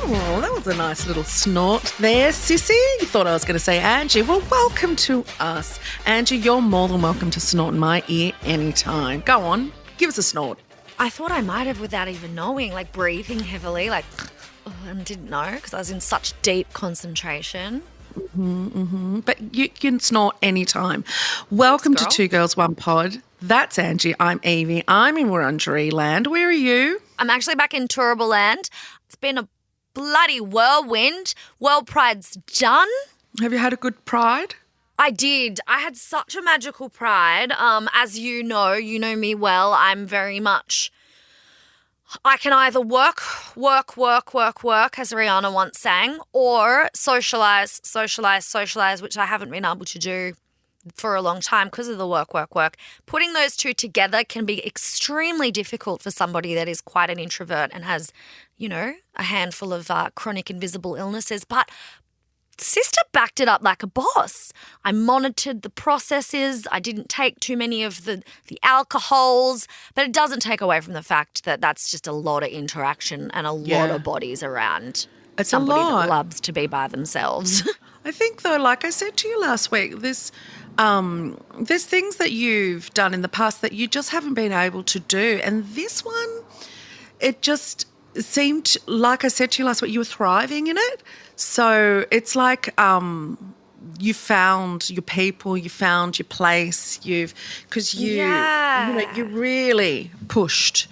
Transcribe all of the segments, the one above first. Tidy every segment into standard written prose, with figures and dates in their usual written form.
Oh, that was a nice little snort there, sissy. You thought I was going to say Angie. Well, welcome to us. Angie, you're more than welcome to snort in my ear anytime. Go on, give us a snort. I thought I might have without even knowing, like breathing heavily, like, and didn't know because I was in such deep concentration. But you can snort anytime. Welcome to Thanks, Two Girls, One Pod. That's Angie. I'm Yvie. I'm in Wurundjeri land. Where are you? I'm actually back in Turrbal land. It's been a bloody whirlwind. World Pride's done. Have you had a good Pride? I did. I had such a magical Pride. As you know me well. I'm very much. I can either work, as Rihanna once sang, or socialise, which I haven't been able to do for a long time because of the work. Putting those two together can be extremely difficult for somebody that is quite an introvert and has, a handful of chronic invisible illnesses. But Sister backed it up like a boss. I monitored the processes. I didn't take too many of the alcohols, but it doesn't take away from the fact that that's just a lot of interaction and a lot of bodies around. It's somebody a lot. that loves to be by themselves. I think, though, like I said to you last week, there's things that you've done in the past that you just haven't been able to do. And this one, it just seemed, like I said to you last week, you were thriving in it. So it's like you found your people, you found your place, you really pushed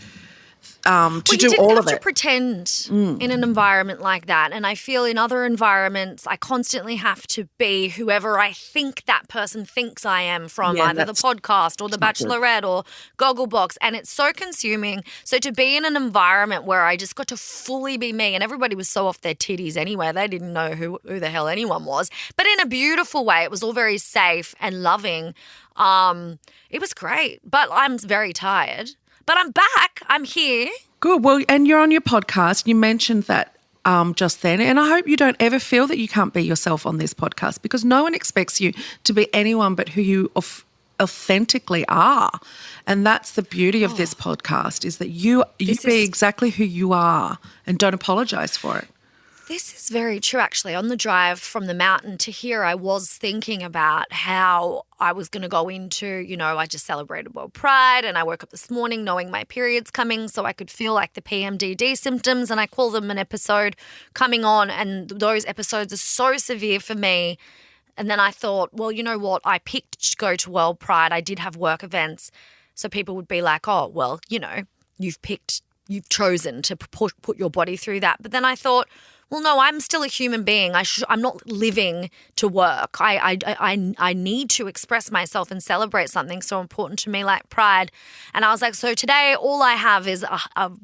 to do all of it. You didn't have to pretend in an environment like that. And I feel in other environments, I constantly have to be whoever I think that person thinks I am from either the podcast or the Bachelorette or Gogglebox. And it's so consuming. So to be in an environment where I just got to fully be me, and everybody was so off their titties anyway, they didn't know who the hell anyone was. But in a beautiful way, it was all very safe and loving. It was great. But I'm very tired. But I'm back. I'm here. Good. Well, and you're on your podcast. You mentioned that just then. And I hope you don't ever feel that you can't be yourself on this podcast because no one expects you to be anyone but who you authentically are. And that's the beauty of this podcast is that you be exactly who you are and don't apologise for it. This is very true, actually. On the drive from the mountain to here, I was thinking about how I was going to go into, I just celebrated World Pride and I woke up this morning knowing my period's coming so I could feel like the PMDD symptoms, and I call them an episode coming on, and those episodes are so severe for me. And then I thought, well, you know what? I picked to go to World Pride. I did have work events. So people would be like, oh, well, you've chosen to put your body through that. But then I thought, well, no, I'm still a human being. I'm not living to work. I need to express myself and celebrate something so important to me like Pride. And I was like, so today all I have is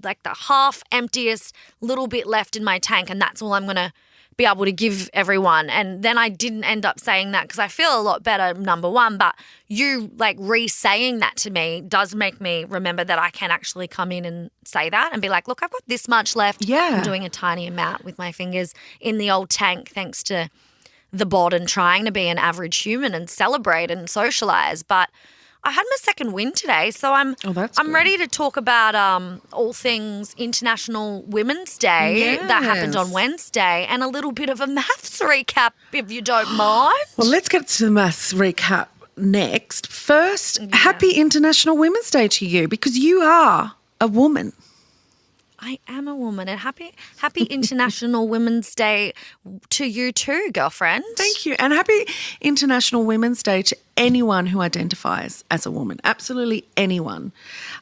like the half emptiest little bit left in my tank, and that's all I'm going to be able to give everyone. And then I didn't end up saying that because I feel a lot better, number one, but you like re-saying that to me does make me remember that I can actually come in and say that and be like, look, I've got this much left. Yeah. I'm doing a tiny amount with my fingers in the old tank thanks to the bod and trying to be an average human and celebrate and socialise. But I had my second win today, so I'm ready to talk about all things International Women's Day that happened on Wednesday and a little bit of a MAFS recap, if you don't mind. Well, let's get to the MAFS recap next. First, happy International Women's Day to you because you are a woman. I am a woman, and happy International Women's Day to you too, girlfriend. Thank you, and happy International Women's Day to anyone who identifies as a woman. Absolutely anyone.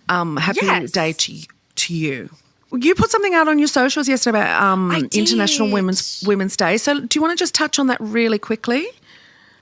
Happy day to you. You put something out on your socials yesterday about International Women's Day. So do you want to just touch on that really quickly?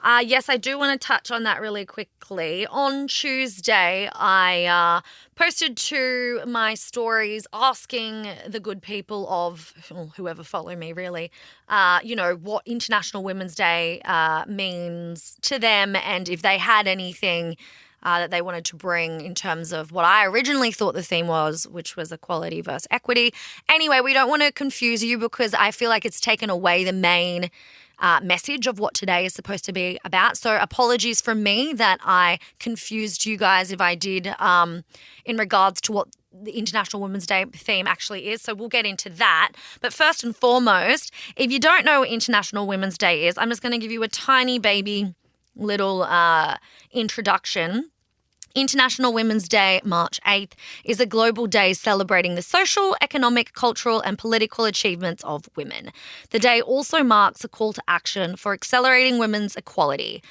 Yes, I do want to touch on that really quickly. On Tuesday, I posted to my stories asking the good people of whoever follow me really, what International Women's Day means to them and if they had anything that they wanted to bring in terms of what I originally thought the theme was, which was equality versus equity. Anyway, we don't want to confuse you because I feel like it's taken away the main message of what today is supposed to be about. So apologies from me that I confused you guys if I did in regards to what the International Women's Day theme actually is. So we'll get into that. But first and foremost, if you don't know what International Women's Day is, I'm just going to give you a tiny baby little introduction. International Women's Day, March 8th, is a global day celebrating the social, economic, cultural and political achievements of women. The day also marks a call to action for accelerating women's equality.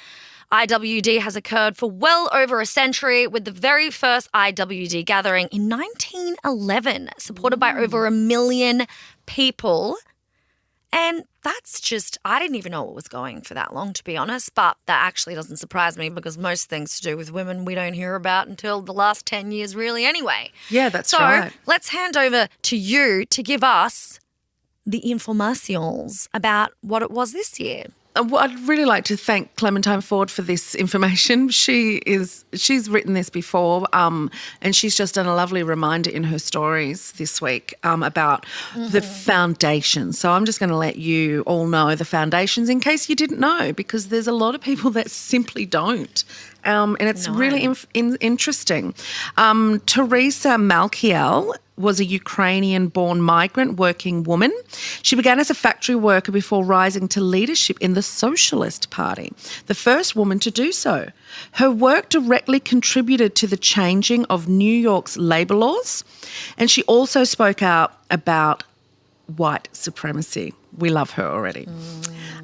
IWD has occurred for well over a century, with the very first IWD gathering in 1911, supported by over 1 million people. And that's just, I didn't even know it was going for that long, to be honest, but that actually doesn't surprise me because most things to do with women we don't hear about until the last 10 years really anyway. Yeah, that's right. So let's hand over to you to give us the informations about what it was this year. Well, I'd really like to thank Clementine Ford for this information. She's written this before, and she's just done a lovely reminder in her stories this week about the foundations. So I'm just going to let you all know the foundations in case you didn't know, because there's a lot of people that simply don't. And it's really interesting. Teresa Malkiel was a Ukrainian-born migrant working woman. She began as a factory worker before rising to leadership in the Socialist Party, the first woman to do so. Her work directly contributed to the changing of New York's labour laws, and she also spoke out about white supremacy. We love her already.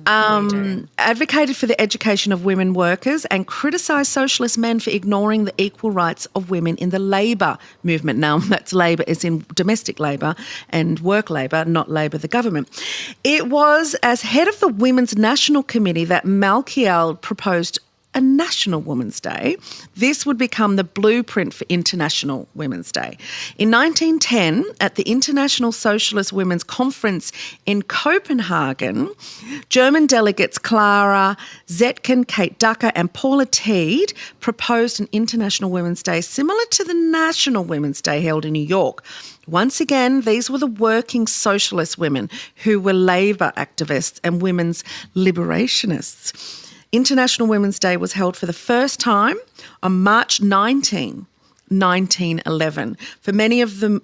Advocated for the education of women workers and criticised socialist men for ignoring the equal rights of women in the labour movement. Now, that's labour as in domestic labour and work labour, not labour the government. It was as head of the Women's National Committee that Malkiel proposed a National Women's Day. This would become the blueprint for International Women's Day. In 1910, at the International Socialist Women's Conference in Copenhagen, German delegates Clara Zetkin, Kate Ducker and Paula Teed proposed an International Women's Day similar to the National Women's Day held in New York. Once again, these were the working socialist women who were labour activists and women's liberationists. International Women's Day was held for the first time on March 19, 1911. For many of the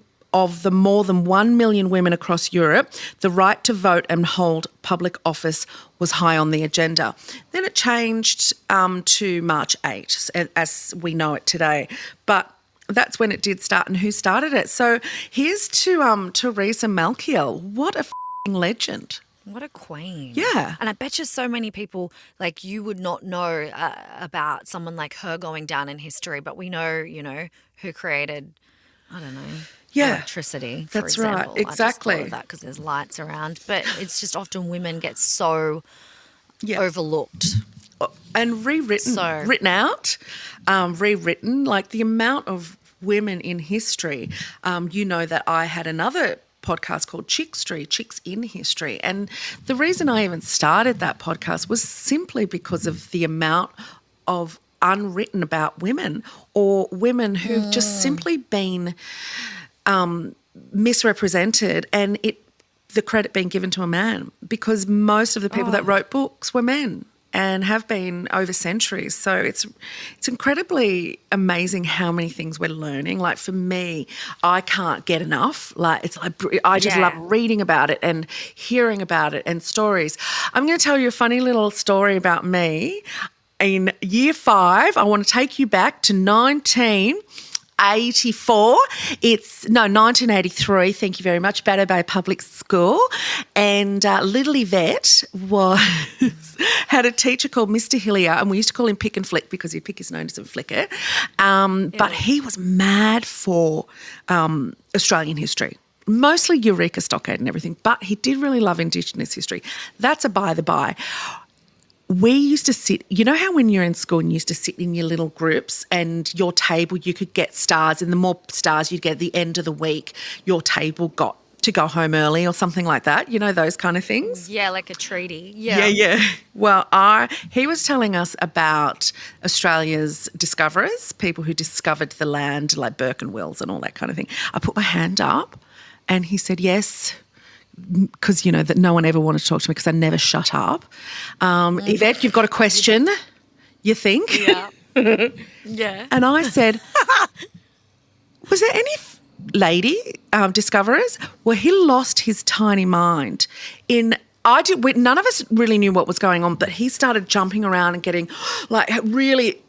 more than 1 million women across Europe, the right to vote and hold public office was high on the agenda. Then it changed to March 8, as we know it today. But that's when it did start, and who started it. So here's to Teresa Malkiel. What a f***ing legend. What a queen. Yeah. And I bet you so many people, like, you would not know about someone like her going down in history, but we know, you know, who created, I don't know, electricity, for that's example. right, exactly. I just thought of that because there's lights around. But it's just often women get so overlooked. And rewritten, rewritten, like the amount of women in history. You know that I had another podcast called Chickstory, Chicks in History. And the reason I even started that podcast was simply because of the amount of unwritten about women, or women who've just simply been misrepresented, and the credit being given to a man, because most of the people that wrote books were men and have been over centuries. So it's incredibly amazing how many things we're learning. Like for me, I can't get enough. Like I just love reading about it and hearing about it and stories. I'm going to tell you a funny little story about me. In year 5, I want to take you back to 1984. 1983. Thank you very much. Battle Bay Public School. And little Yvette had a teacher called Mr. Hillier, and we used to call him Pick and Flick because he'd pick his nose and flick it. But he was mad for Australian history. Mostly Eureka Stockade and everything, but he did really love Indigenous history. That's a by the by. We used to sit, you know how when you're in school and you used to sit in your little groups and your table you could get stars, and the more stars you'd get at the end of the week, your table got to go home early or something like that, you know, those kind of things? Yeah, like a treaty. Yeah. Well, he was telling us about Australia's discoverers, people who discovered the land, like Burke and Wills and all that kind of thing. I put my hand up and he said, yes, because, that no one ever wanted to talk to me because I never shut up. Yvette, you've got a question, you think? Yeah. Yeah. And I said, was there any lady discoverers? Well, he lost his tiny mind none of us really knew what was going on, but he started jumping around and getting like really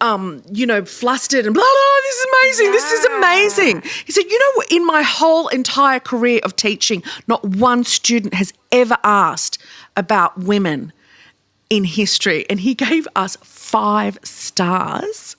flustered and blah, blah, this is amazing, this is amazing. He said, in my whole entire career of teaching, not one student has ever asked about women in history. And he gave us 5 stars.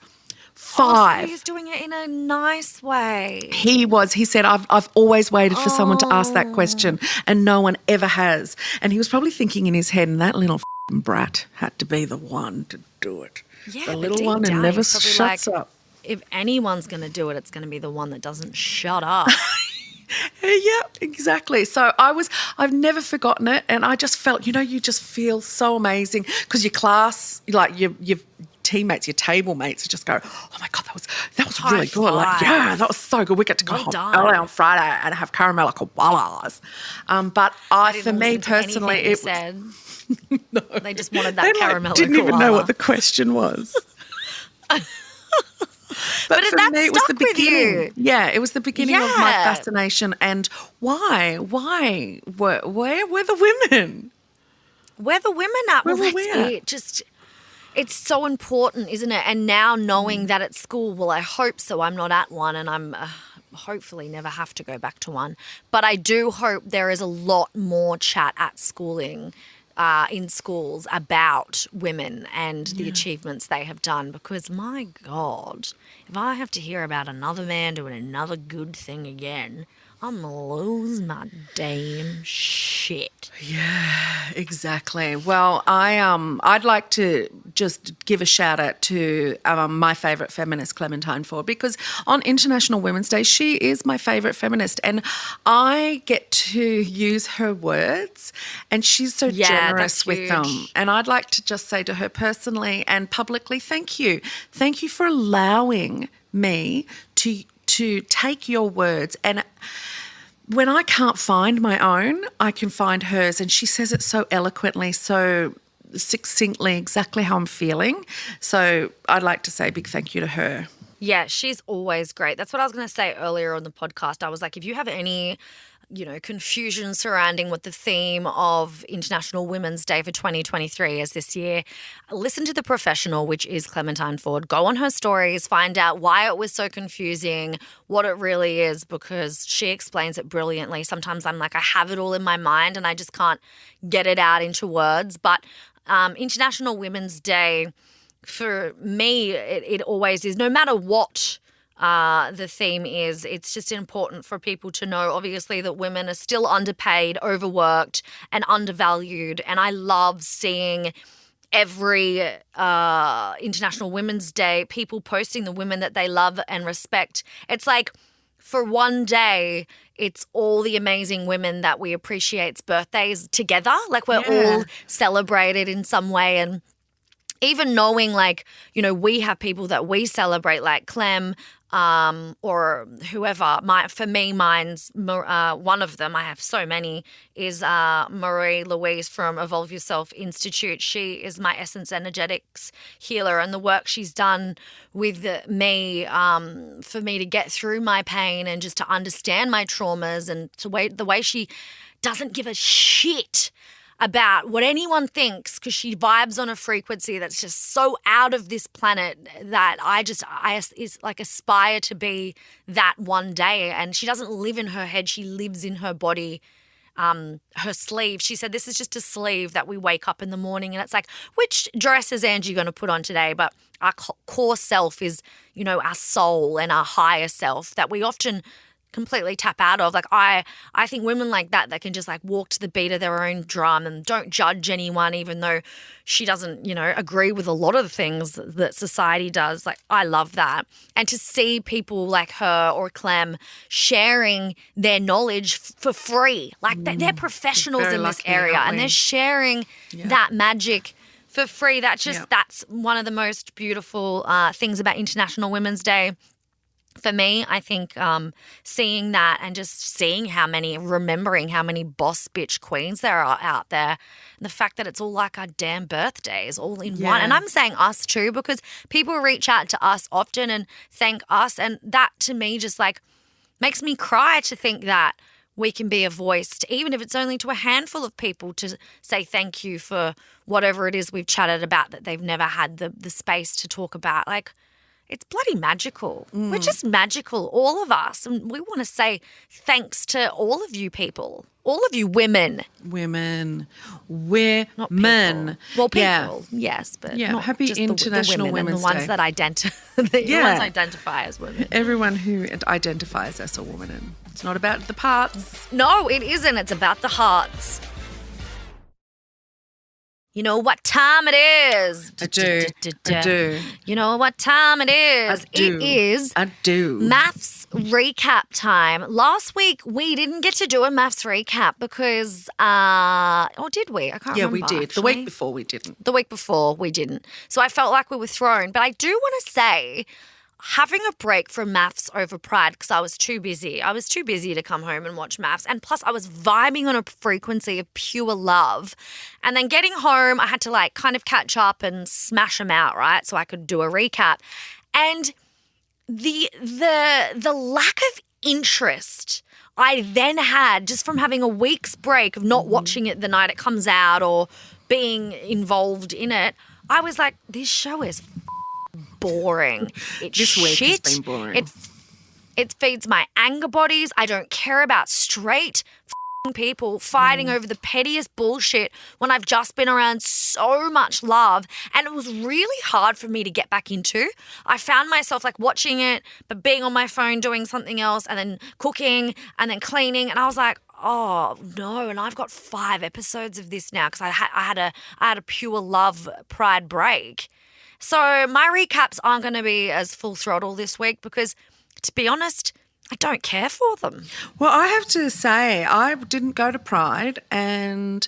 5. So he's doing it in a nice way. He said, I've always waited for someone to ask that question and no one ever has. And he was probably thinking in his head, and that little brat had to be the one to do it. Yeah, the little one who never shuts up. If anyone's going to do it, it's going to be the one that doesn't shut up. Yeah, exactly. So I've never forgotten it, and I just felt, you just feel so amazing because your class, like your teammates, your table mates, just go, oh my God, that was really good. Like, yeah, that was so good. We get to go home early on Friday and have caramel koalas. But for me personally, it said. No, they just wanted that they caramel. Didn't even know what the question was. But for me, it was the beginning. Yeah, it was the beginning of my fascination. And why? Where were the women? Where the women at? Well, that's it. It's so important, isn't it? And now knowing that at school, well, I hope so. I'm not at one, and I'm hopefully never have to go back to one. But I do hope there is a lot more chat at schooling. In schools about women and the achievements they have done, because my God, if I have to hear about another man doing another good thing again, I'm going to lose my damn shit. Yeah, exactly. Well, I'd like to just give a shout out to my favourite feminist, Clementine Ford, because on International Women's Day, she is my favourite feminist, and I get to use her words, and she's so generous with them. And I'd like to just say to her personally and publicly, thank you. Thank you for allowing me to take your words, and when I can't find my own, I can find hers, and she says it so eloquently, so succinctly, exactly how I'm feeling. So I'd like to say a big thank you to her. Yeah, she's always great. That's what I was going to say earlier on the podcast. I was like, if you have any confusion surrounding what the theme of International Women's Day for 2023 is this year, listen to The Professional, which is Clementine Ford. Go on her stories, find out why it was so confusing, what it really is, because she explains it brilliantly. Sometimes I'm like, I have it all in my mind and I just can't get it out into words. But International Women's Day, for me, it always is, no matter what the theme is, it's just important for people to know, obviously, that women are still underpaid, overworked, and undervalued. And I love seeing every International Women's Day people posting the women that they love and respect. It's like, for one day, it's all the amazing women that we appreciate's birthdays together. Like, we're all celebrated in some way. And even knowing, like, we have people that we celebrate, like Clem, or whoever. For me, mine's one of them. I have so many. Is Marie Louise from Evolve Yourself Institute. She is my Essence Energetics healer, and the work she's done with me for me to get through my pain and just to understand my traumas, and the way she doesn't give a shit about what anyone thinks, because she vibes on a frequency that's just so out of this planet that I aspire to be that one day. And she doesn't live in her head, she lives in her body. Her sleeve, she said, this is just a sleeve that we wake up in the morning, and it's like, which dress is Angie going to put on today? But our core self is, our soul and our higher self that we often completely tap out of. Like, I think women like that can just like walk to the beat of their own drum and don't judge anyone, even though she doesn't, agree with a lot of the things that society does. Like, I love that. And to see people like her or Clem sharing their knowledge for free, like they're professionals in this area, and they're sharing that magic for free. That's one of the most beautiful things about International Women's Day. For me, I think seeing that and just remembering how many boss bitch queens there are out there, and the fact that it's all like our damn birthdays all in one. And I'm saying us too, because people reach out to us often and thank us, and that to me just like makes me cry to think that we can be a voice to, even if it's only to a handful of people, to say thank you for whatever it is we've chatted about that they've never had the space to talk about. Like, it's bloody magical. We're just magical, all of us. And we want to say thanks to all of you people, all of you women. We're Not men. people. Well, people, yes, but not happy just International the women Women's and the ones Day. that identify as women. Everyone who identifies as a woman. And it's not about the parts. No, it isn't. It's about the hearts. You know what time it is? I do. You know what time it is? I do. MAFS recap time. Last week we didn't get to do a MAFS recap because, or did we? I can't remember. Yeah, we did. Actually. The week before we didn't. The week before we didn't. So I felt like we were thrown. But I do want to say, having a break from MAFS over Pride, because I was too busy. I was too busy to come home and watch MAFS. And plus I was vibing on a frequency of pure love. And then getting home, I had to like kind of catch up and smash them out, right? So I could do a recap. And the lack of interest I then had just from having a week's break of not watching it the night it comes out or being involved in it, I was like, this show is boring. It's This week shit. has been boring. It feeds my anger bodies. I don't care about straight people fighting over the pettiest bullshit when I've just been around so much love, and it was really hard for me to get back into. I found myself like watching it but being on my phone doing something else and then cooking and then cleaning, and I was like, oh no, and I've got 5 episodes of this now because I had a pure love Pride break. So my recaps aren't going to be as full throttle this week because, to be honest, I don't care for them. Well, I have to say, I didn't go to Pride, and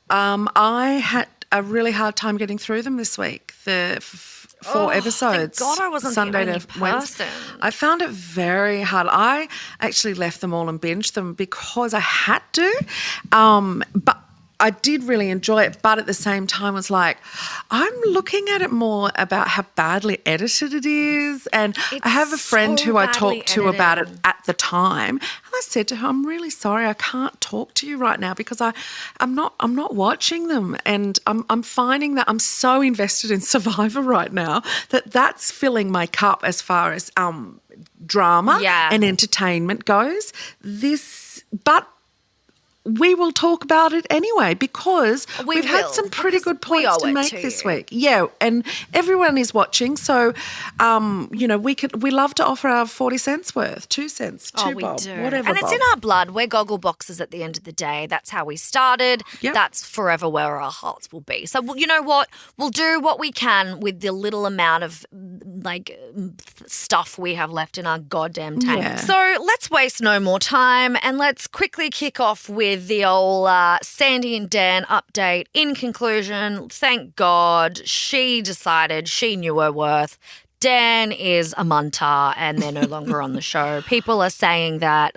I had a really hard time getting through them this week. The 4 episodes. Thank God I wasn't Sunday the only to Wednesday. person. I found it very hard. I actually left them all and binged them because I had to, but I did really enjoy it, but at the same time was like, I'm looking at it more about how badly edited it is. And I have a friend so who I badly talked to about it edited. at the time. And I said to her, I'm really sorry, I can't talk to you right now because I'm not watching them. And I'm finding that I'm so invested in Survivor right now that that's filling my cup as far as drama and entertainment goes. But we will talk about it anyway because we've had some pretty good points to make this week. Yeah, and everyone is watching, so we love to offer our 40 cents worth, 2 cents, 2 bob, whatever. And it's bob. in our blood. We're goggle boxes at the end of the day. That's how we started. Yep. That's forever where our hearts will be. So you know what? We'll do what we can with the little amount of stuff we have left in our goddamn tank. Yeah. So let's waste no more time and let's quickly kick off with the old Sandy and Dan update. In conclusion, thank God she decided she knew her worth. Dan is a munter and they're no longer on the show. People are saying that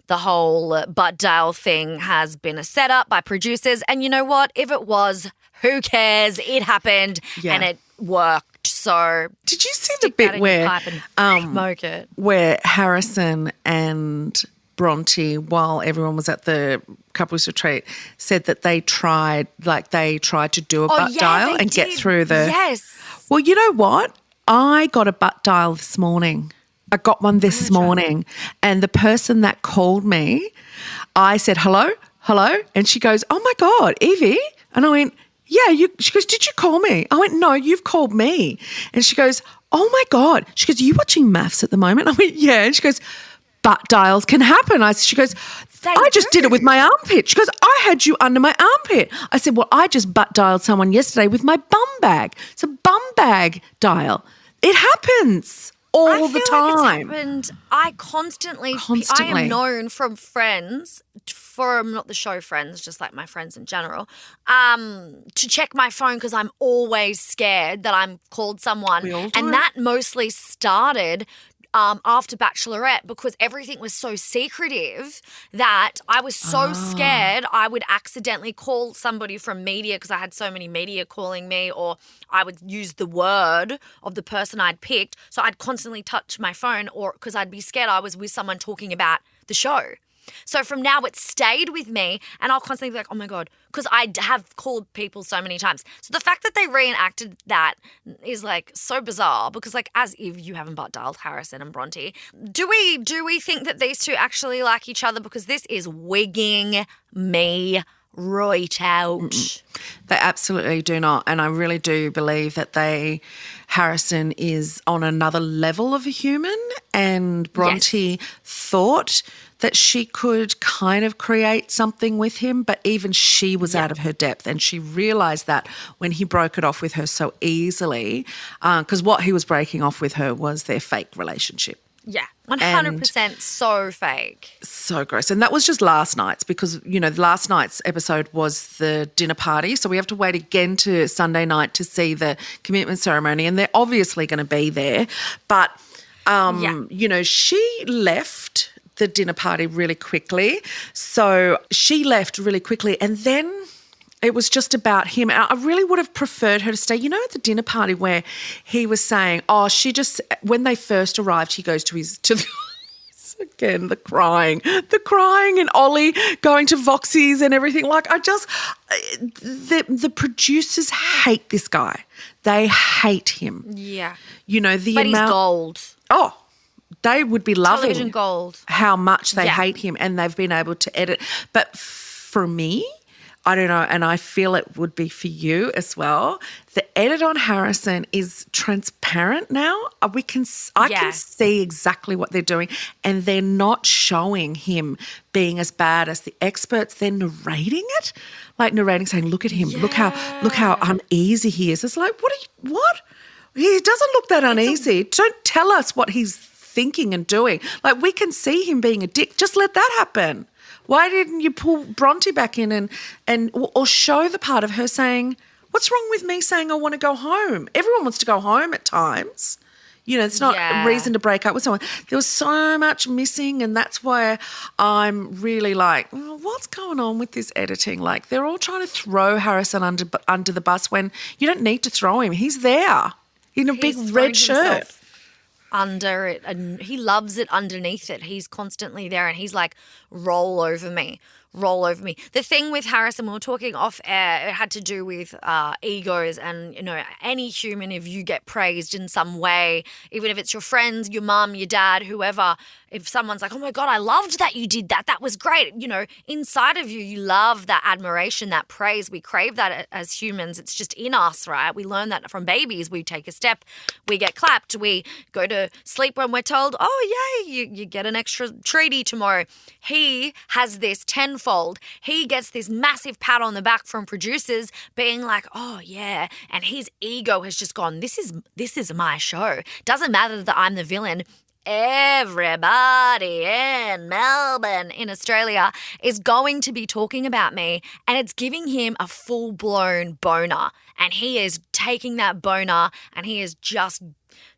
the whole butt dial thing has been a setup by producers. And you know what? If it was, who cares? It happened and it worked. So did you see the bit where smoke it? Where Harrison and Bronte, while everyone was at the couples retreat, said that they tried to do a butt dial and get through the. Yes. Well, you know what? I got a butt dial this morning. I got one this morning, and the person that called me, I said hello, and she goes, "Oh my God, Yvie," and I went, "Yeah." She goes, "Did you call me?" I went, "No, you've called me," and she goes, "Oh my God." She goes, "Are you watching MAFS at the moment?" I went, "Yeah," and she goes, butt dials can happen. She goes, I just did it with my armpit. She goes, I had you under my armpit. I said, well, I just butt dialed someone yesterday with my bum bag. It's a bum bag dial. It happens all the time. Like it's happened. I constantly. I am known from friends, from not the show friends, just like my friends in general, to check my phone because I'm always scared that I'm called someone. We all do and it. that mostly started after Bachelorette because everything was so secretive that I was so scared I would accidentally call somebody from media because I had so many media calling me, or I would use the word of the person I'd picked. So I'd constantly touch my phone, or because I'd be scared I was with someone talking about the show. So from now, it stayed with me, and I'll constantly be like, oh my God, because I have called people so many times. So the fact that they reenacted that is like so bizarre because, like, as if you haven't butt dialed Harrison and Bronte, do we think that these two actually like each other? Because this is wigging me right out. They absolutely do not. And I really do believe that Harrison is on another level of a human, and Bronte thought that she could kind of create something with him, but even she was out of her depth, and she realised that when he broke it off with her so easily, because what he was breaking off with her was their fake relationship. Yeah, 100% so fake. So gross. And that was just last night's because, last night's episode was the dinner party. So we have to wait again to Sunday night to see the commitment ceremony, and they're obviously going to be there. But, she left the dinner party really quickly. So she left really quickly, and then it was just about him. And I really would have preferred her to stay. At the dinner party where he was saying, when they first arrived, he goes to the again, the crying and Ollie going to Voxy's and everything. Like, the producers hate this guy. They hate him. Yeah. But he's gold. Oh, they would be loving television gold. How much they hate him, and they've been able to edit. But for me, I don't know, and I feel it would be for you as well. The edit on Harrison is transparent now. I can see exactly what they're doing, and they're not showing him being as bad as the experts. They're narrating it, saying, "Look at him. Look how uneasy he is." It's like, what? He doesn't look that uneasy. Don't tell us what he's thinking and doing. Like, we can see him being a dick. Just let that happen. Why didn't you pull Bronte back in or show the part of her saying, what's wrong with me saying I want to go home? Everyone wants to go home at times. It's not a reason to break up with someone. There was so much missing, and that's why I'm really like, what's going on with this editing? Like, they're all trying to throw Harrison under the bus when you don't need to throw him. He's there in a big red shirt. Under it, and he loves it underneath it. He's constantly there, and he's like, roll over me. The thing with Harrison, we were talking off air, it had to do with egos, and any human, if you get praised in some way, even if it's your friends, your mum, your dad, whoever, if someone's like, oh my God, I loved that you did that was great, inside of you love that admiration, that praise. We crave that as humans. It's just in us, right? We learn that from babies. We take a step, we get clapped, we go to sleep when we're told, oh yay, you get an extra treaty tomorrow. He has this tenfold. He gets this massive pat on the back from producers being like, oh yeah, and his ego has just gone, this is my show. Doesn't matter that I'm the villain. Everybody in Melbourne, in Australia, is going to be talking about me, and it's giving him a full-blown boner, and he is taking that boner and he is just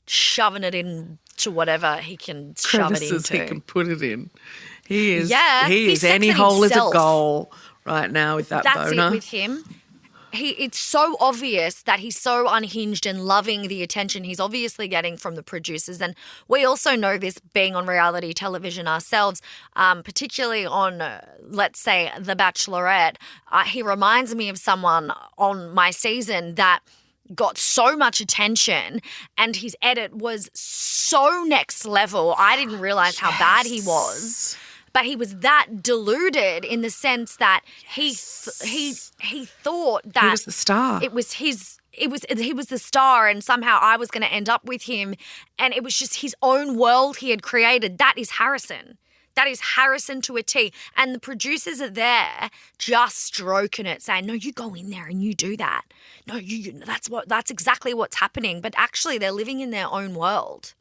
shoving it into whatever he can shove it into. He can put it in. He is. Yeah, he is. Any hole is a goal right now with that boner. That's it with him. It's so obvious that he's so unhinged and loving the attention he's obviously getting from the producers. And we also know this being on reality television ourselves, particularly on, let's say, The Bachelorette. He reminds me of someone on my season that got so much attention, and his edit was so next level. I didn't realize how bad he was. But he was that deluded in the sense that he thought that he was the star. He was the star, and somehow I was going to end up with him, and it was just his own world he had created. That is Harrison. That is Harrison to a T. And the producers are there just stroking it, saying, no, you go in there and you do that. No, that's exactly what's happening. But actually they're living in their own world.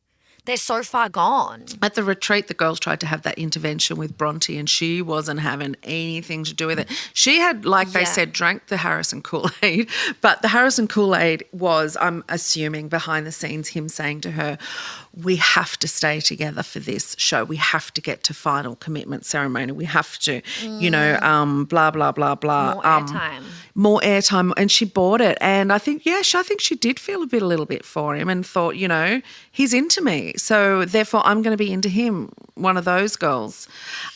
they're so far gone. At the retreat, the girls tried to have that intervention with Bronte and she wasn't having anything to do with it. She had, like they said, drank the Harrison Kool-Aid, but the Harrison Kool-Aid was, I'm assuming, behind the scenes, him saying to her, we have to stay together for this show. We have to get to final commitment ceremony. We have to, blah, blah, blah, blah. More airtime. More airtime. And she bought it. And I think, I think she did feel a little bit for him and thought, he's into me. So therefore I'm going to be into him, one of those girls.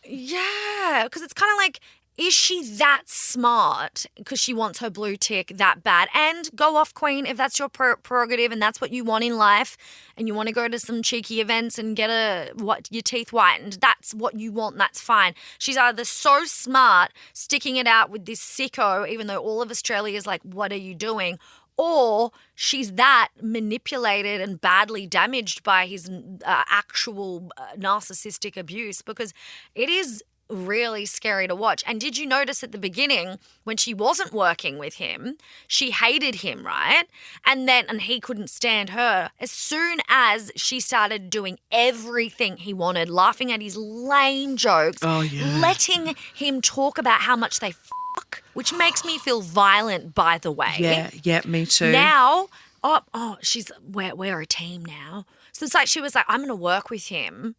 Yeah, because it's kind of like, is she that smart because she wants her blue tick that bad? And go off, queen, if that's your prerogative and that's what you want in life and you want to go to some cheeky events and get your teeth whitened, that's what you want, that's fine. She's either so smart sticking it out with this sicko, even though all of Australia is like, what are you doing? Or she's that manipulated and badly damaged by his actual narcissistic abuse, because it is really scary to watch. And did you notice at the beginning when she wasn't working with him, she hated him, right? And he couldn't stand her. As soon as she started doing everything he wanted, laughing at his lame jokes, letting him talk about how much they which makes me feel violent, by the way. Yeah, me too. Now, we're a team now. So it's like she was like, I'm going to work with him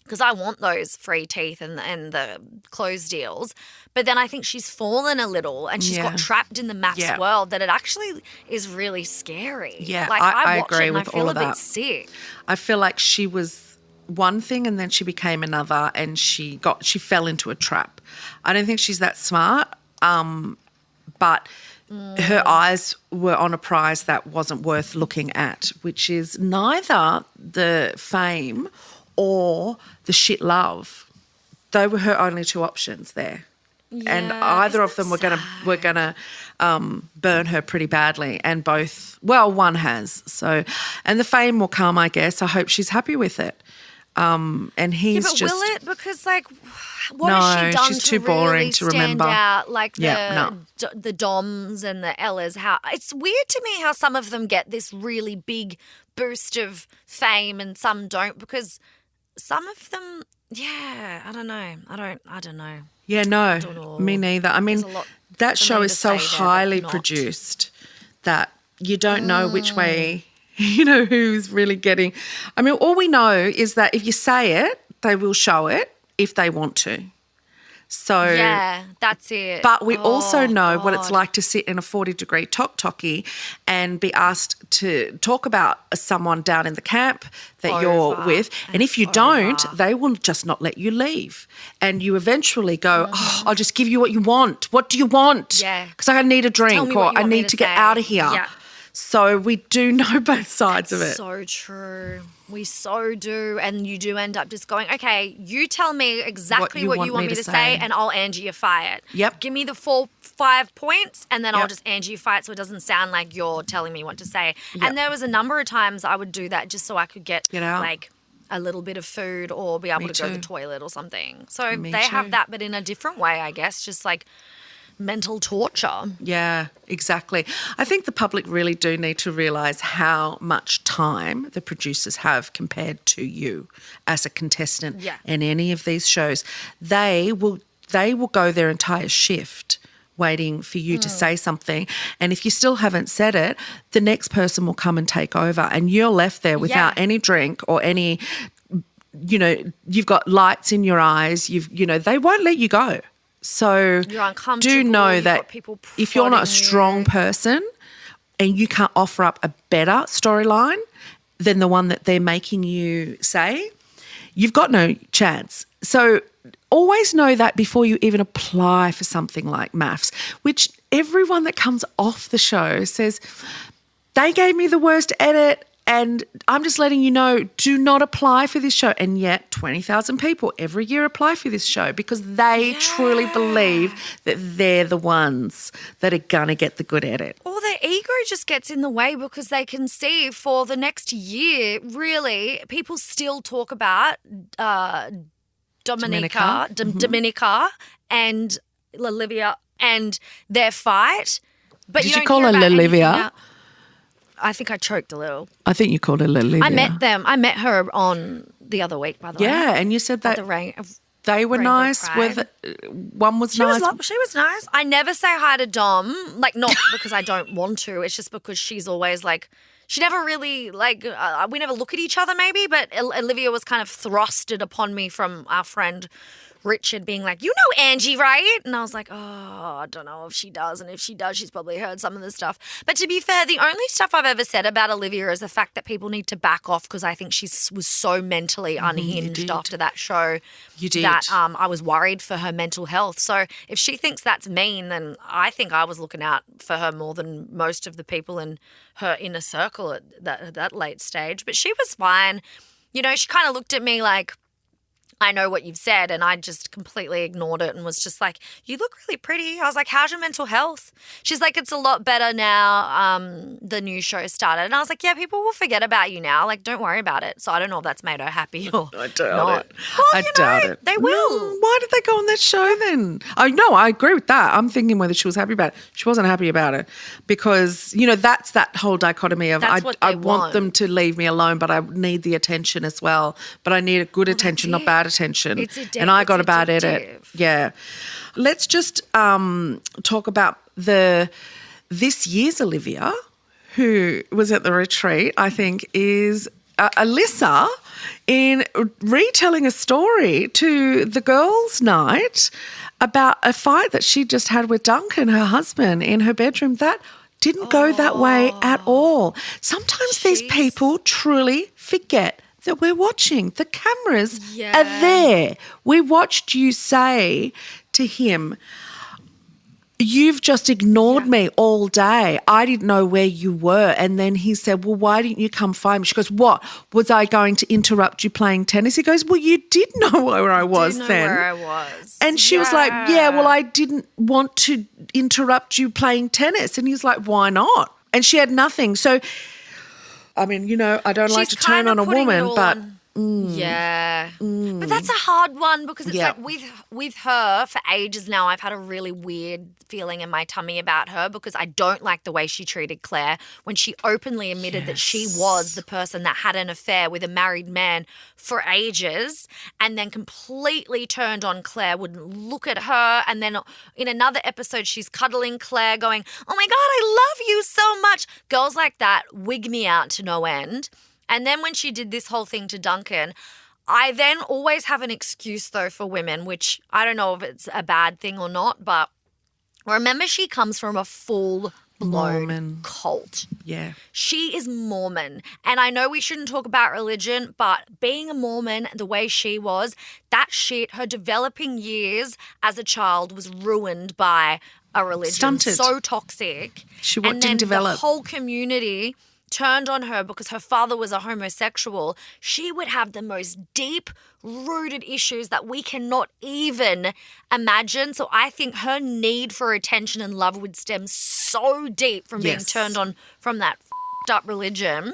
because I want those free teeth and the clothes deals. But then I think she's fallen a little and she's got trapped in the MAFS world that it actually is really scary. Yeah, like I watch agree it and with I feel all a of bit that. sick. I feel like she was one thing and then she became another and she fell into a trap. I don't think she's that smart, but her eyes were on a prize that wasn't worth looking at, which is neither the fame or the shit love. They were her only two options there. Yeah, and either of them were gonna burn her pretty badly, and one has. So, and the fame will come, I guess. I hope she's happy with it. And he's but just. will it? Because what has she done she's to too boring really to stand remember. out? Like the Doms and the Ellas. How it's weird to me how some of them get this really big boost of fame and some don't, because some of them, I don't know. I don't know. Yeah, no, me neither. I mean, that show is so highly produced that you don't know which way, who's really getting. I mean, all we know is that if you say it, they will show it if they want to. So yeah, that's it. But we also know what it's like to sit in a 40-degree tok-tocky and be asked to talk about someone down in the camp that you're with. And if you don't, they will just not let you leave. And you eventually go, I'll just give you what you want. What do you want? Yeah. Because I need a drink or I need to get out of here. Yeah. So we do know both sides of it. So true. We so do. And you do end up just going, okay, you tell me exactly what you want me to say and I'll Angie-ify it. Yep. Give me the 4-5 points and then I'll just Angie-ify it so it doesn't sound like you're telling me what to say. Yep. And there was a number of times I would do that just so I could get like a little bit of food or be able to go to the toilet or something. So they have that, but in a different way, I guess, just like mental torture. Yeah, exactly. I think the public really do need to realise how much time the producers have compared to you as a contestant in any of these shows. They will go their entire shift waiting for you to say something, and if you still haven't said it, the next person will come and take over and you're left there without any drink or any, you've got lights in your eyes, they won't let you go. So you're uncomfortable. Do know that if you're not a strong person and you can't offer up a better storyline than the one that they're making you say, you've got no chance. So always know that before you even apply for something like MAFS, which everyone that comes off the show says, they gave me the worst edit and I'm just letting you know, do not apply for this show. And yet 20,000 people every year apply for this show because they truly believe that they're the ones that are going to get the good edit. Or their ego just gets in the way because they can see for the next year, really, people still talk about Dominica and Olivia and their fight. But did you call her Olivia? I think I choked a little. I think you called her Olivia. I met them. I met her on the other week, by the way. Yeah, and you said that they were Rainbow nice. Pride. One was nice. She was nice. I never say hi to Dom, like not because I don't want to. It's just because she's always like, she never really like, we never look at each other maybe, but Olivia was kind of thrusted upon me from our friend Richard being like, you know Angie, right? And I was like, oh, I don't know if she does. And if she does, she's probably heard some of the stuff. But to be fair, the only stuff I've ever said about Olivia is the fact that people need to back off because I think she was so mentally unhinged after that show. You did. That I was worried for her mental health. So if she thinks that's mean, then I think I was looking out for her more than most of the people in her inner circle at that late stage. But she was fine. You know, she kind of looked at me like, I know what you've said, and I just completely ignored it and was just like, you look really pretty. I was like, how's your mental health? She's like, it's a lot better now. The new show started. And I was like, yeah, people will forget about you now. Like, don't worry about it. So I don't know if that's made her happy or I doubt not. it. Well, I doubt it. They will. Why did they go on that show then? Oh, no, I agree with that. I'm thinking whether she was happy about it. She wasn't happy about it because, you know, that's that whole dichotomy of I want them to leave me alone, but I need the attention as well. But I need a good attention, not bad attention. And I got a bad edit. Yeah. Let's just talk about this year's Olivia, who was at the retreat, I think, is Alyssa in retelling a story to the girls' night about a fight that she just had with Duncan, her husband, in her bedroom. That didn't go that way at all. Sometimes these people truly forget that we're watching. The cameras are there. We watched you say to him, you've just ignored me all day. I didn't know where you were. And then he said, well, why didn't you come find me? She goes, what? Was I going to interrupt you playing tennis? He goes, well, you did know where I was then. Where I was. And she was like, yeah, well, I didn't want to interrupt you playing tennis. And he's like, why not? And she had nothing. So, I mean, you know, I don't like to turn on a woman, but but that's a hard one because it's like with her for ages now, I've had a really weird feeling in my tummy about her because I don't like the way she treated Claire when she openly admitted that she was the person that had an affair with a married man for ages and then completely turned on Claire, wouldn't look at her. And then in another episode, she's cuddling Claire going, oh my God, I love you so much. Girls like that wig me out to no end. And then when she did this whole thing to Duncan, I then always have an excuse, though, for women, which I don't know if it's a bad thing or not, but remember she comes from a full-blown Mormon cult. Yeah. She is Mormon. And I know we shouldn't talk about religion, but being a Mormon the way she was, that shit, her developing years as a child was ruined by a religion. Stunted. So toxic. She and didn't develop. The whole community turned on her because her father was a homosexual. She would have the most deep-rooted issues that we cannot even imagine. So I think her need for attention and love would stem so deep from being turned on from that up religion. And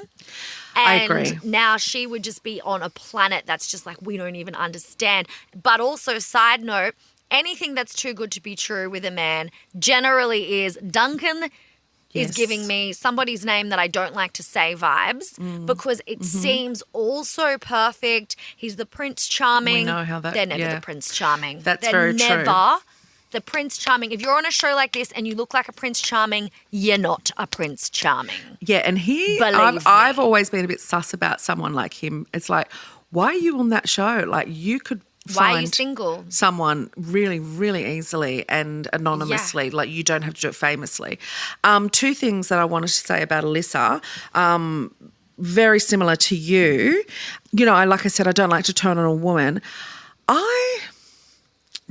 I agree. Now she would just be on a planet that's just like we don't even understand. But also, side note, anything that's too good to be true with a man generally is. Duncan is giving me somebody's name that I don't like to say vibes because it seems all so perfect. He's the Prince Charming. We know how that. They're never the Prince Charming. That's very true. They're never the Prince Charming. If you're on a show like this and you look like a Prince Charming, you're not a Prince Charming. Yeah, and I've always been a bit sus about someone like him. It's like, why are you on that show? Like you could Why are you single? Someone really, really easily and anonymously. Like you don't have to do it famously. Two things that I wanted to say about Alyssa. Very similar to you. You know, like I said, I don't like to turn on a woman. I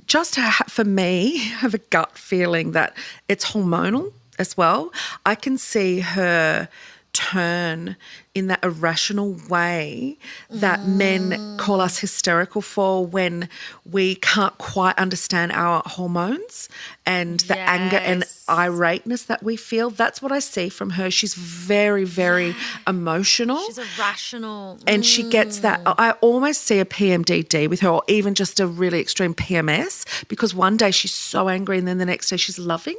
just, for me, have a gut feeling that it's hormonal as well. I can see her turn in that irrational way that men call us hysterical for when we can't quite understand our hormones and the anger and irateness that we feel. That's what I see from her. She's very, very emotional. She's irrational. And she gets that. I almost see a PMDD with her or even just a really extreme PMS because one day she's so angry and then the next day she's loving.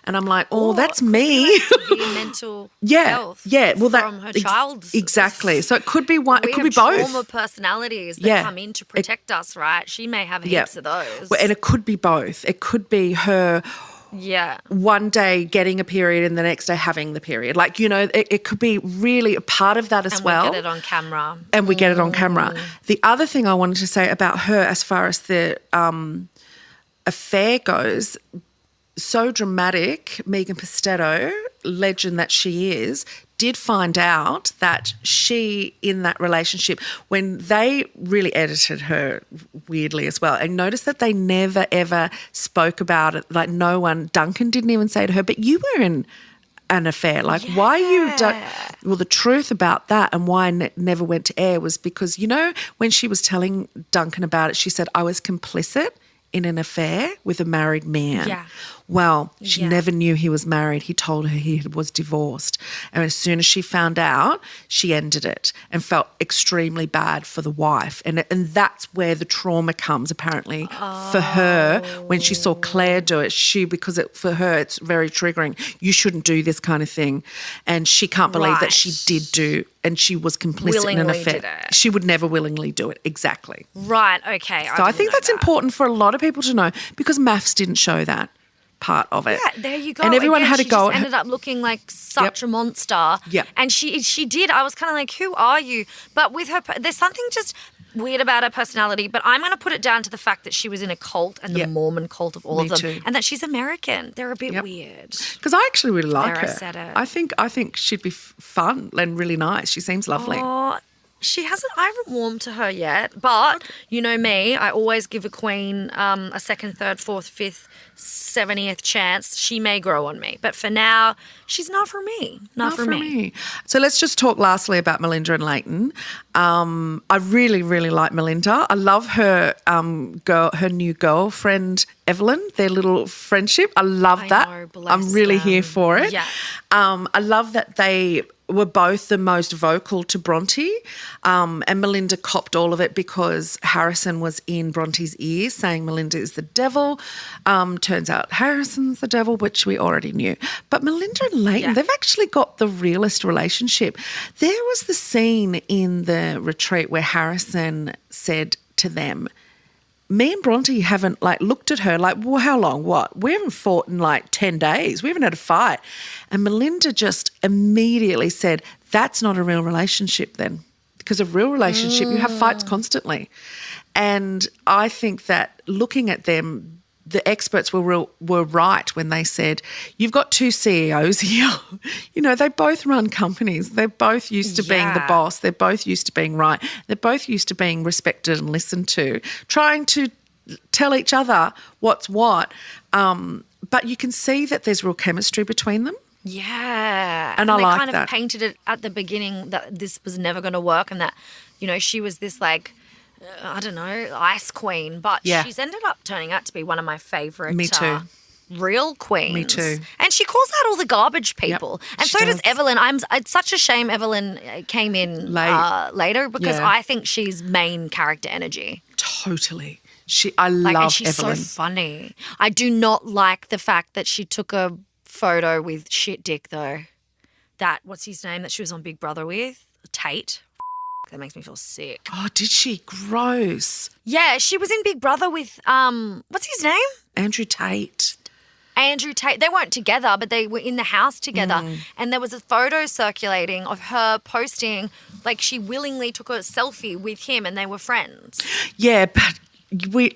And I'm like, oh, Or that's could me. be like severe mental health from her child's exactly. So it could be one. We It could have be both. trauma personalities that come in to protect us, right? She may have heaps of those. Well, and it could be both. It could be her one day getting a period and the next day having the period. Like, it could be really a part of that as well. And we get it on camera. And we get it on camera. The other thing I wanted to say about her as far as the affair goes, so dramatic, Megan Pistetto, legend that she is, did find out that she, in that relationship, when they really edited her weirdly as well, and noticed that they never, ever spoke about it. Like Duncan didn't even say to her, but you were in an affair. Like, why you don't... Well, the truth about that and why it never went to air was because, when she was telling Duncan about it, she said, I was complicit in an affair with a married man. Yeah. Well, she never knew he was married. He told her he was divorced. And as soon as she found out, she ended it and felt extremely bad for the wife. And that's where the trauma comes, apparently, for her. When she saw Claire do it, because for her it's very triggering. You shouldn't do this kind of thing. And she can't believe that she did do, and she was complicit in an affair. She would never willingly do it. Exactly. Right, okay. So I think that's important for a lot of people to know, because MAFS didn't show that part of it. Yeah, there you go. And everyone had to go. She just ended up looking like such a monster. Yeah. And she did. I was kind of like, who are you? But with her, there's something just weird about her personality, but I'm going to put it down to the fact that she was in a cult, and the Mormon cult of all of them. Too. And that she's American. They're a bit weird. Because I actually really like her. Said it. I think she'd be fun and really nice. She seems lovely. Oh, I haven't warmed to her yet, but you know me, I always give a queen a second, third, fourth, fifth, 70th chance. She may grow on me, but for now, she's not for me. Not for me. So let's just talk lastly about Melinda and Leighton. I really, really like Melinda. I love her her new girlfriend, Evelyn, their little friendship. I love that. I'm really here for it. Yeah. I love that they were both the most vocal to Bronte, and Melinda copped all of it because Harrison was in Bronte's ears saying Melinda is the devil. Turns out Harrison's the devil, which we already knew. But Melinda and Leighton, they've actually got the realest relationship. There was the scene in the retreat where Harrison said to them, me and Bronte haven't looked at her well, how long? What? We haven't fought in 10 days. We haven't had a fight. And Melinda just immediately said, that's not a real relationship then. Because a real relationship, you have fights constantly. And I think that looking at them, the experts were right when they said, you've got two CEOs here. They both run companies. They're both used to being the boss. They're both used to being right. They're both used to being respected and listened to, trying to tell each other what's what. But you can see that there's real chemistry between them. Yeah. And I like that. They kind of painted it at the beginning that this was never going to work, and that, she was this I don't know, ice queen, but she's ended up turning out to be one of my favourite Me too. Real queens. Me too. And she calls out all the garbage people. And so does Evelyn. It's such a shame Evelyn came in later, because I think she's main character energy. Totally. I love and she's Evelyn. So funny. I do not like the fact that she took a photo with shit dick though. What's his name that she was on Big Brother with? Tate. That makes me feel sick. Oh, did she? Gross. Yeah, she was in Big Brother with, what's his name? Andrew Tate. They weren't together, but they were in the house together. And there was a photo circulating of her posting, she willingly took a selfie with him and they were friends. Yeah, but we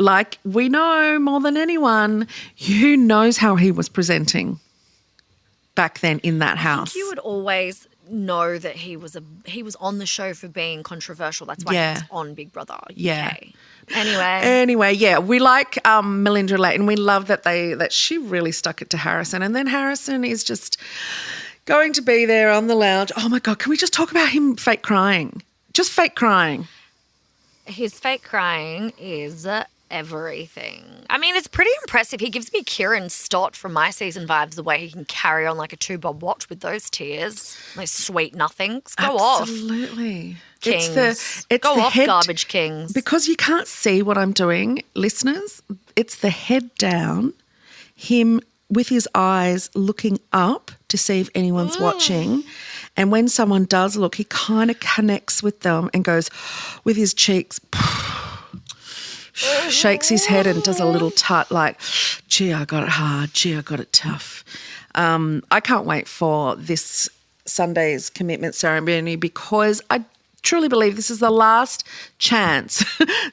know more than anyone, who knows how he was presenting back then in that house. I think you would always know that he was on the show for being controversial. That's why he was on Big Brother UK. Yeah. Anyway, yeah, we like Melinda Leighton. We love that she really stuck it to Harrison, and then Harrison is just going to be there on the lounge. Oh my God, can we just talk about him fake crying? Just fake crying. His fake crying is everything. I mean, it's pretty impressive. He gives me Kieran Stott from My Season vibes, the way he can carry on like a two-bob watch with those tears, those sweet nothings. Go off. Absolutely. Kings. It's Go the off, head, garbage kings. Because you can't see what I'm doing, listeners, it's the head down, him with his eyes looking up to see if anyone's watching. And when someone does look, he kind of connects with them and goes with his cheeks, shakes his head and does a little tut like, gee, I got it hard. Gee, I got it tough. I can't wait for this Sunday's commitment ceremony because I truly believe this is the last chance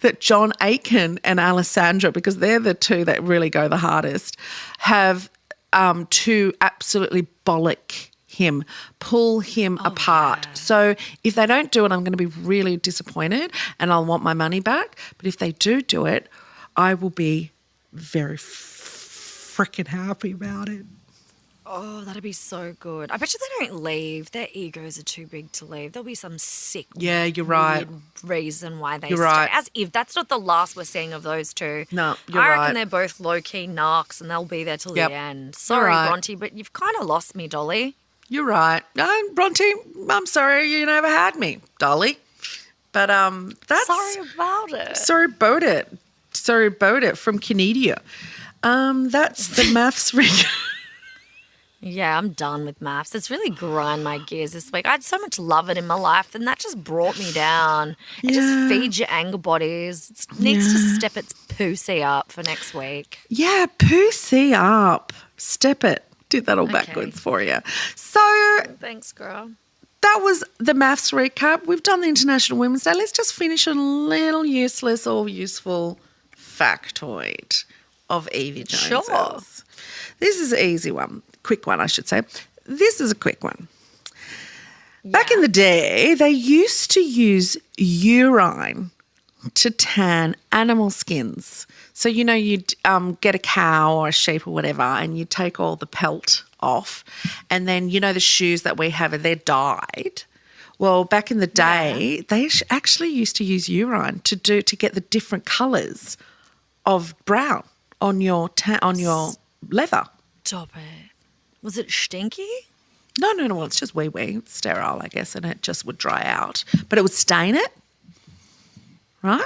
that John Aiken and Alessandra, because they're the two that really go the hardest, have to absolutely bollock him, pull him apart. Yeah. So if they don't do it, I'm going to be really disappointed and I'll want my money back. But if they do it, I will be very freaking happy about it. Oh, that'd be so good. I bet you they don't leave. Their egos are too big to leave. There'll be some sick, Yeah, you're right. weird reason why they You're stay. right. As if that's not the last we're seeing of those two. No, you're I reckon right. they're both low-key narcs and they'll be there till Yep. the end. Sorry, right. Bronte, but you've kind of lost me, Dolly. You're right. No, Bronte, I'm sorry you never had me, Dolly. But that's... Sorry about it. Sorry about it. Sorry about it from Canada. That's the MAFS ring. Yeah, I'm done with MAFS. It's really grind my gears this week. I had so much love it in my life, and that just brought me down. It just feeds your anger bodies. It needs to step its pussy up for next week. Yeah, pussy up. Step it. Did that all backwards for you. So Thanks, girl. that was the MAFS recap. We've done the International Women's Day. Let's just finish a little useless or useful factoid of Yvie Jones's. Sure. This is an easy one. Quick one, I should say. This is a quick one. Back in the day, they used to use urine to tan animal skins. So, you know, you'd get a cow or a sheep or whatever and you'd take all the pelt off and then, you know, the shoes that we have, they're dyed. Well, back in the day, they actually used to use urine to get the different colours of brown on your leather. Stop it. Was it stinky? No. Well, it's just wee. It's sterile, I guess, and it just would dry out. But it would stain it, right?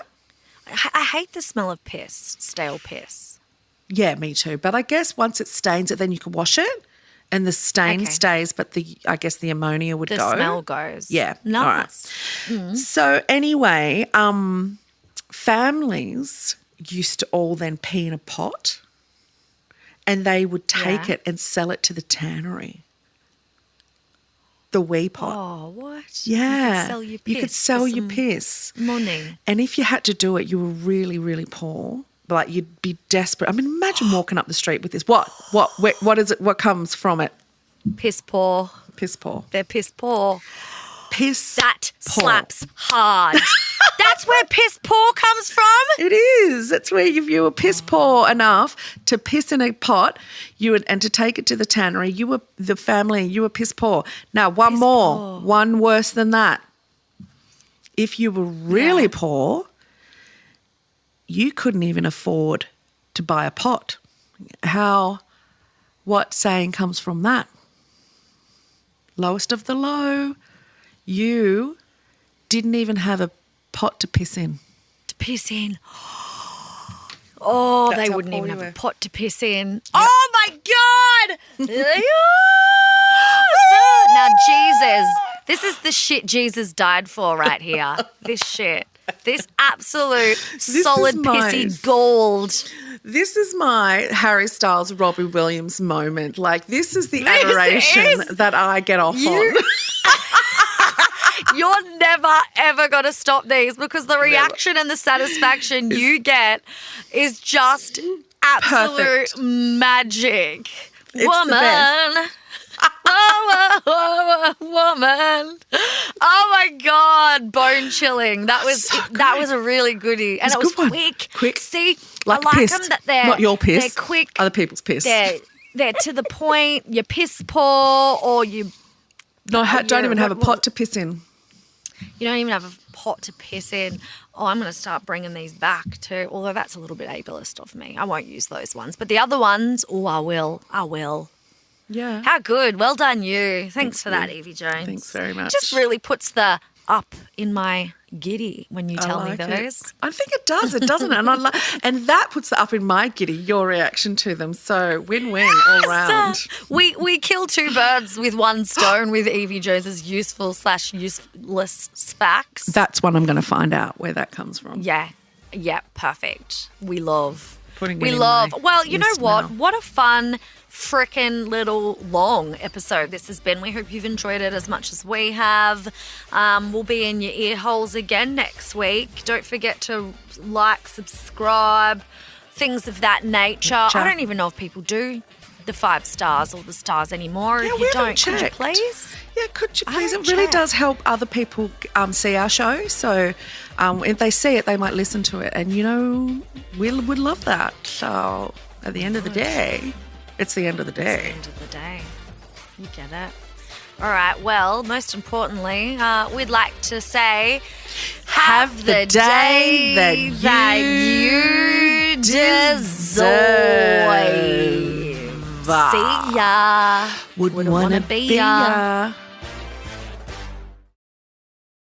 I hate the smell of piss, stale piss. Yeah, me too. But I guess once it stains it, then you can wash it and the stain stays, but I guess the ammonia would The go. smell goes. Yeah. Nice. All right. So anyway, families used to all then pee in a pot and they would take it and sell it to the tannery. The wee pot. Oh, what? Yeah. You could sell your piss. Money. Money. And if you had to do it, you were really, really poor. Like you'd be desperate. I mean, imagine walking up the street with this. What is it? What comes from it? Piss poor. Piss poor. They're piss poor. Piss That poor. slaps hard. That's where piss poor comes from? It is. That's where if you were piss poor enough to piss in a pot, and to take it to the tannery, you were the family. You were piss poor. Now one more, one worse than that. If you were really poor, you couldn't even afford to buy a pot. What saying comes from that? Lowest of the low. You didn't even have a pot to piss in. To piss in. Oh, That's they how wouldn't poor even you have were. a pot to piss in. Oh, my God. Now, Jesus, this is the shit Jesus died for right here. This shit. This absolute solid pissy gold. This is my Harry Styles, Robbie Williams moment. Like, this is the adoration that I get off on. You're never, ever going to stop these because the reaction and the satisfaction you get is just absolute magic. It's Woman. the best. Woman. Oh my God, bone chilling. That was a really goodie, and it was quick. Quick. See, Like I like piss. them that they're not your piss. They're quick. Other people's piss. They're to the point. You piss poor, or you don't even have a pot to piss in. You don't even have a pot to piss in. Oh, I'm going to start bringing these back too, although that's a little bit ableist of me. I won't use those ones. But the other ones, I will. Yeah. How good. Well done, you. Thanks for that, Yvie Jones. Thanks very much. Just really puts the up in my giddy when you tell me like those. it. I think it does. It doesn't it? And and that puts it up in my giddy. Your reaction to them. So win-win all round. We kill two birds with one stone with Yvie Jones's useful/useless facts. That's one I'm going to find out where that comes from. Yeah, perfect. We love. Putting we it in love. my Well, you know list what? now. What a fun frickin' little long episode this has been. We hope you've enjoyed it as much as we have. We'll be in your ear holes again next week. Don't forget to like, subscribe, things of that nature. I don't even know if people do the 5 stars or the stars anymore. Yeah, if we you haven't don't, could you checked. please? Yeah, could you I please? It don't really check. does help other people see our show. So if they see it, they might listen to it. And, we would love that. So at the end of the day, it's the end of the It's the day. end of the day. You get it. All right. Well, most importantly, we'd like to say, have the day that you deserve. See ya. Wouldn't want to be ya.